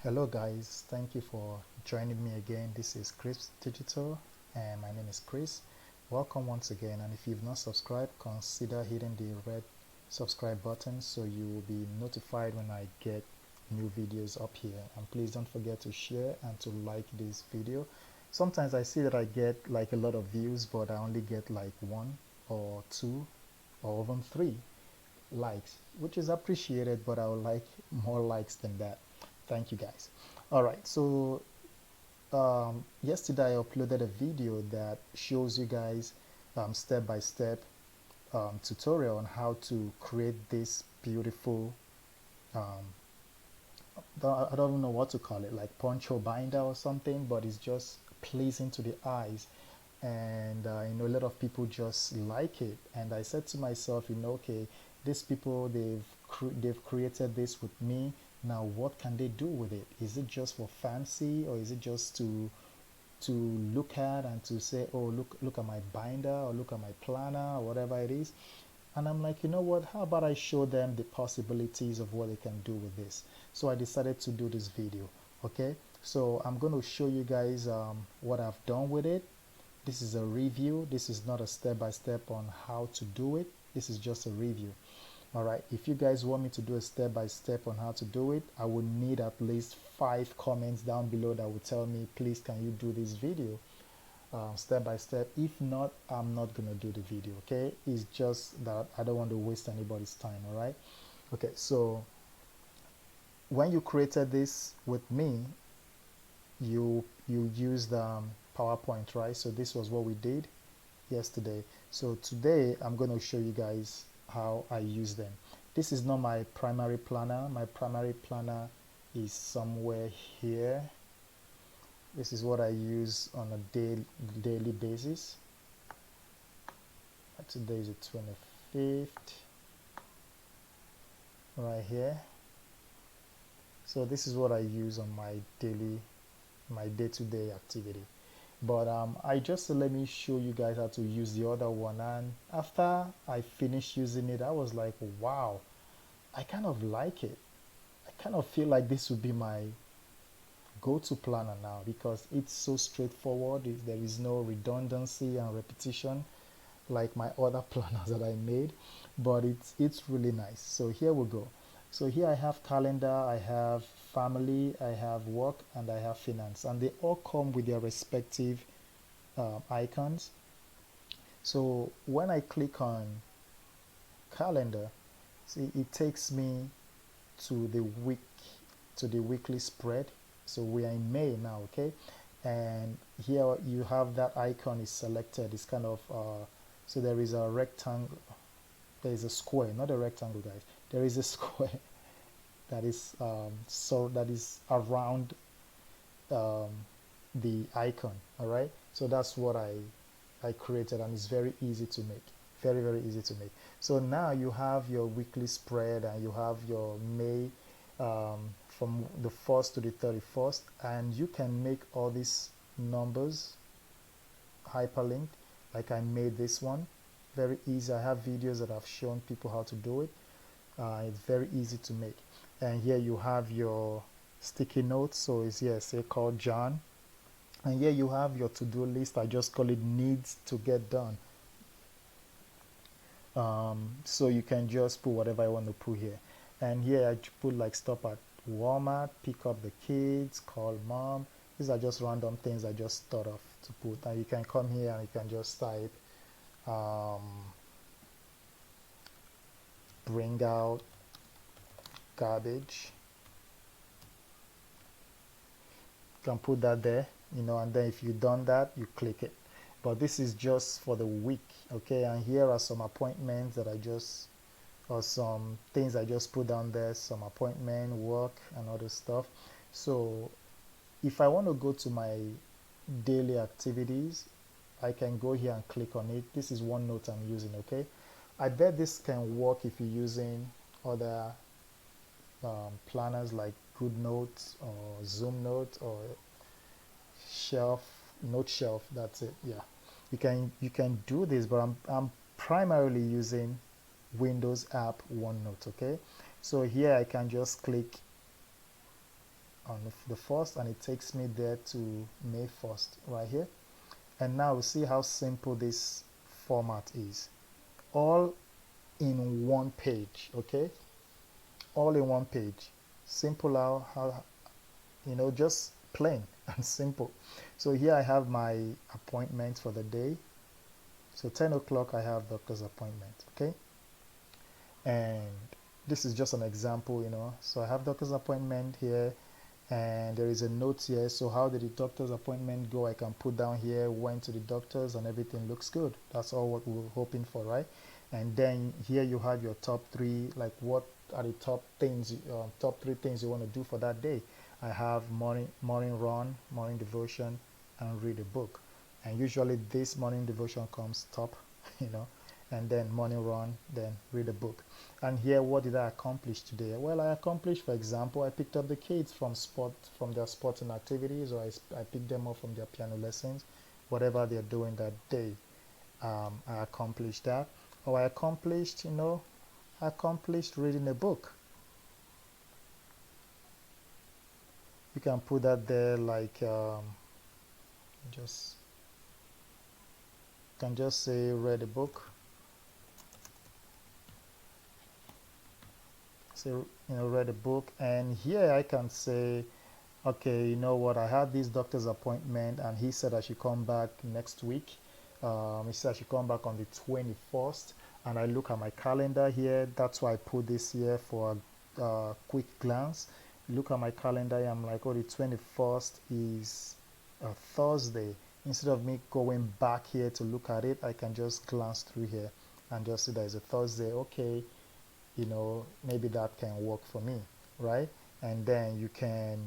Hello guys, thank you for joining me again. This is Chris Digital and my name is Chris. Welcome once again, and if you've not subscribed, consider hitting the red subscribe button so you will be notified when I get new videos up here. And please don't forget to share and to like this video. Sometimes I see that I get like a lot of views, but I only get like one or two or even three likes, which is appreciated, but I would like more likes than that. Thank you guys. All right, so yesterday I uploaded a video that shows you guys step by step tutorial on how to create this beautiful I don't even know what to call it, like poncho binder or something, but it's just pleasing to the eyes. And a lot of people just like it. And I said to myself, okay, these people, they've created this with me. Now what can they do with it? Is it just for fancy, or is it just to look at and to say, oh, look at my binder, or look at my planner, or whatever it is? And I'm like, you know what, how about I show them the possibilities of what they can do with this? So I decided to do this video. Okay, so I'm going to show you guys what I've done with it. This is a review. This is not a step-by-step on how to do it. This is just a review. All right, if you guys want me to do a step-by-step on how to do it, I would need at least 5 comments down below that would tell me, please, can you do this video step by step? If not, I'm not gonna do the video. Okay, it's just that I don't want to waste anybody's time. All right, okay, so when you created this with me, you used PowerPoint, right? So this was what we did yesterday. So today I'm going to show you guys how I use them. This is not my primary planner. My primary planner is somewhere here. This is what I use on a daily basis. Today is the 25th, right here. So this is what I use on my day-to-day activity. But I just let me show you guys how to use the other one. And after I finished using it, I was like, wow, I kind of like it. I kind of feel like this would be my go-to planner now, because it's so straightforward. There is no redundancy and repetition like my other planners that I made, but it's really nice. So here we go. So here I have calendar, I have family, I have work, and I have finance, and they all come with their respective icons. So when I click on calendar, see, it takes me to the weekly spread. So we are in May now, okay? And here you have that icon is selected. It's kind of so there is a rectangle, there is a square, not a rectangle, guys. There is a square that is that is around the icon. All right, so that's what I created, and it's very easy to make, very easy to make. So now you have your weekly spread, and you have your May from the 1st to the 31st, and you can make all these numbers hyperlinked like I made this one. Very easy. I have videos that I've shown people how to do it. It's very easy to make. And here you have your sticky notes. So it's here, say called John. And here you have your to-do list. I just call it needs to get done. So you can just put whatever I want to put here. And here I put like stop at Walmart, pick up the kids, call mom. These are just random things I just thought of to put. And you can come here and you can just type bring out garbage. You can put that there, and then if you've done that, you click it. But this is just for the week, okay? And here are some appointments that or some things I just put down there, some appointment, work, and other stuff. So if I want to go to my daily activities, I can go here and click on it. This is OneNote I'm using, okay? I bet this can work if you're using other planners like GoodNotes or ZoomNote or Note Shelf. That's it. Yeah, you can do this, but I'm primarily using Windows app OneNote. Okay, so here I can just click on the 1st, and it takes me there to May 1st right here. And now see how simple this format is, all in one page. Okay, all in one page. Simple, how just plain and simple. So here I have my appointment for the day. So 10 o'clock I have doctor's appointment. Okay, and this is just an example, so I have doctor's appointment here, and there is a note here. So how did the doctor's appointment go? I can put down here, went to the doctor's and everything looks good. That's all what we're hoping for, right? And then here you have your top 3, like what are the top 3 things you want to do for that day. I have morning run, morning devotion, and read a book. And usually this morning devotion comes top, and then morning run, then read a book. And here, what did I accomplish today? Well, I accomplished, for example, I picked up the kids from their sporting activities, or I picked them up from their piano lessons, whatever they're doing that day. I accomplished that. Or I accomplished reading a book. You can put that there, like just can just say read a book. So read a book, and here I can say, okay, you know what, I had this doctor's appointment and he said I should come back next week. He said I should come back on the 21st, and I look at my calendar here. That's why I put this here for a quick glance. Look at my calendar, I'm like, oh, the 21st is a Thursday. Instead of me going back here to look at it, I can just glance through here and just see that it's a Thursday. Okay, maybe that can work for me, right? And then you can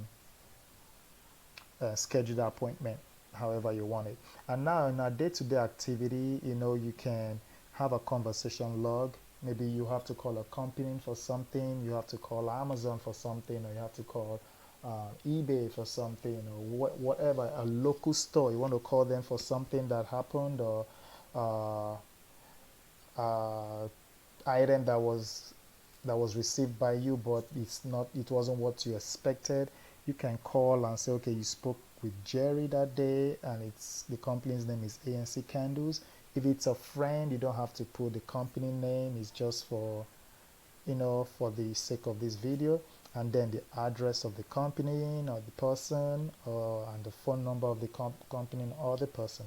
schedule the appointment however you want it. And now in a day-to-day activity, you can have a conversation log. Maybe you have to call a company for something, you have to call Amazon for something, or you have to call eBay for something, or whatever, a local store, you want to call them for something that happened, or item that was received by you, but it wasn't what you expected. You can call and say, okay, you spoke with Jerry that day, and the company's name is ANC Candles. If it's a friend, you don't have to put the company name. It's just for for the sake of this video, and then the address of the company or the person, and the phone number of the company or the person.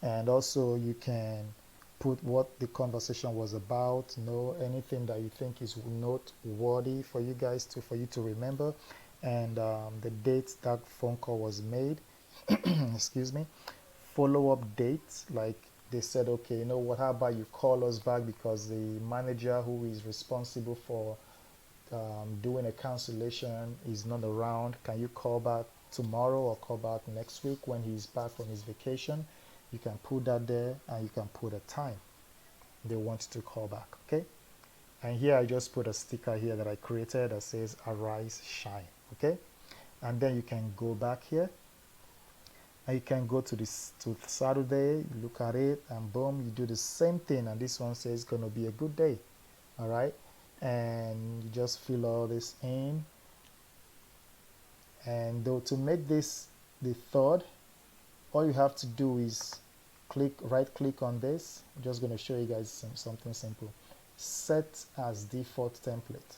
And also you can put what the conversation was about, anything that you think is noteworthy for you to remember, and the date that phone call was made. Excuse me. Follow-up dates, like they said, okay, what, how about you call us back because the manager who is responsible for doing a cancellation is not around. Can you call back tomorrow or call back next week when he's back from his vacation? You can put that there, and you can put a time they want to call back. Okay, and here I just put a sticker here that I created that says arise shine. Okay, and then you can go back here, and you can go to Saturday, look at it, and boom, you do the same thing, and this one says it's gonna be a good day. All right, and you just fill all this in, and though to make this the 3rd, all you have to do is right click on this. I'm just going to show you guys something simple. Set as default template.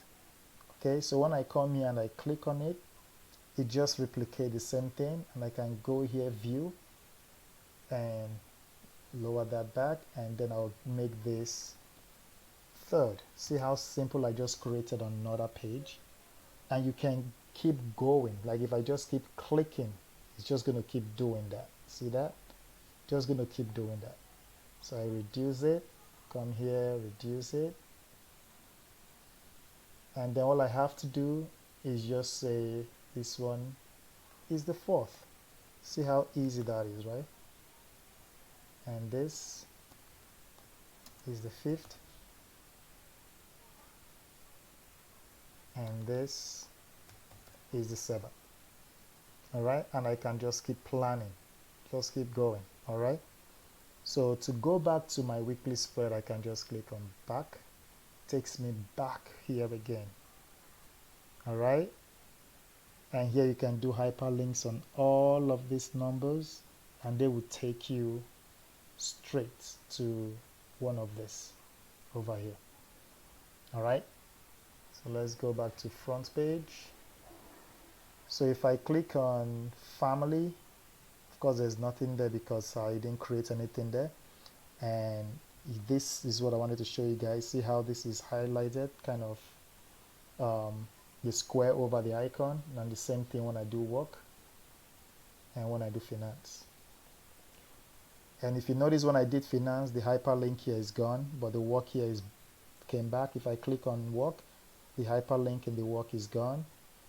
Okay, so when I come here and I click on it, it just replicates the same thing, and I can go here, view, and lower that back, and then I'll make this 3rd. See how simple I just created on another page? And you can keep going. Like if I just keep clicking, it's just going to keep doing that. See that? Just going to keep doing that. So I reduce it, come here, reduce it, and then all I have to do is just say this one is the 4th. See how easy that is, right? And this is the 5th, and this is the 7th. All right, and I can just keep planning, just keep going. All right, so to go back to my weekly spread, I can just click on back. Takes me back here again. All right, And here you can do hyperlinks on all of these numbers, and they will take you straight to one of this over here. All right, so let's go back to front page. So if I click on family, of course there's nothing there because I didn't create anything there. And this is what I wanted to show you guys. See how this is highlighted, kind of the square over the icon, and the same thing when I do work and when I do finance. And if you notice, when I did finance, the hyperlink here is gone, but the work here came back. If I click on work, the hyperlink in the work is gone,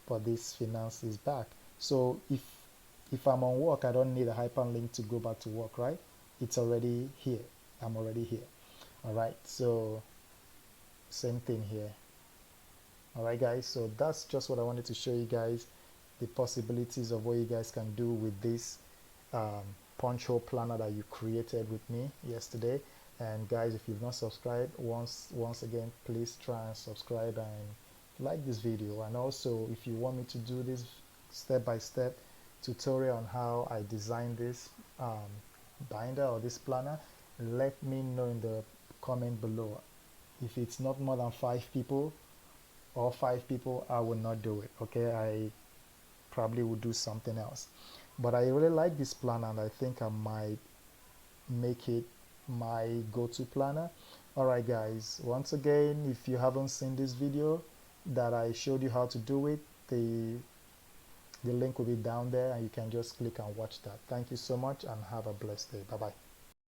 but this finance is back. So if I'm on work, I don't need a hyperlink to go back to work, right? It's already here. I'm already here. All right, so same thing here. All right, guys, so that's just what I wanted to show you guys, the possibilities of what you guys can do with this punch hole planner that you created with me yesterday. And guys, if you've not subscribed, once again, please try and subscribe and like this video. And also, if you want me to do this step-by-step tutorial on how I design this binder or this planner, let me know in the comment below. If it's not more than 5 people or 5 people, I will not do it. Okay, I probably will do something else. But I really like this planner, and I think I might make it my go-to planner. All right, guys, once again, if you haven't seen this video that I showed you how to do it, the link will be down there, and you can just click and watch that. Thank you so much, and have a blessed day. Bye bye.